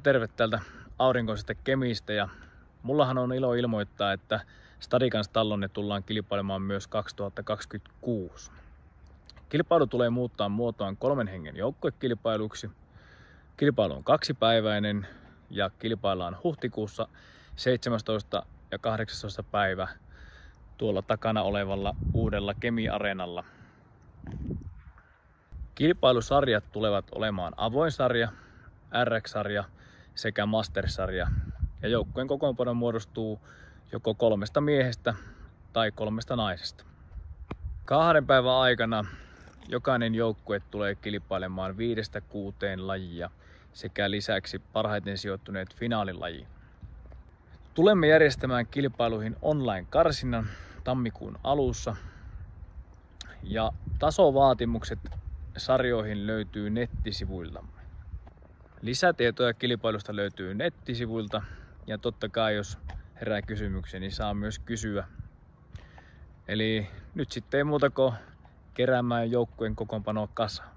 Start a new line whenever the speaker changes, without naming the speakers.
Terve täältä aurinkoisesta Kemistä ja mullahan on ilo ilmoittaa, että Stadicans Tallonne tullaan kilpailemaan myös 2026. Kilpailu tulee muuttaa muotoaan 3 hengen joukkuekilpailuksi. Kilpailu on 2-päiväinen ja kilpaillaan huhtikuussa 17. ja 18. päivä tuolla takana olevalla uudella Kemi-areenalla. Kilpailusarjat tulevat olemaan avoin sarja, RX-sarja sekä Master-sarja ja joukkueen kokoonpano muodostuu joko 3 miehestä tai 3 naisesta. 2 päivän aikana jokainen joukkue tulee kilpailemaan 5-6 lajia sekä lisäksi parhaiten sijoittuneet finaalilajiin. Tulemme järjestämään kilpailuihin online-karsinnan tammikuun alussa ja tasovaatimukset sarjoihin löytyy nettisivuillamme. Lisätietoja kilpailusta löytyy nettisivuilta ja totta kai jos herää kysymyksiä, niin saa myös kysyä. Eli nyt sitten ei muuta kuin keräämään joukkueen kokoonpanoa kasaan.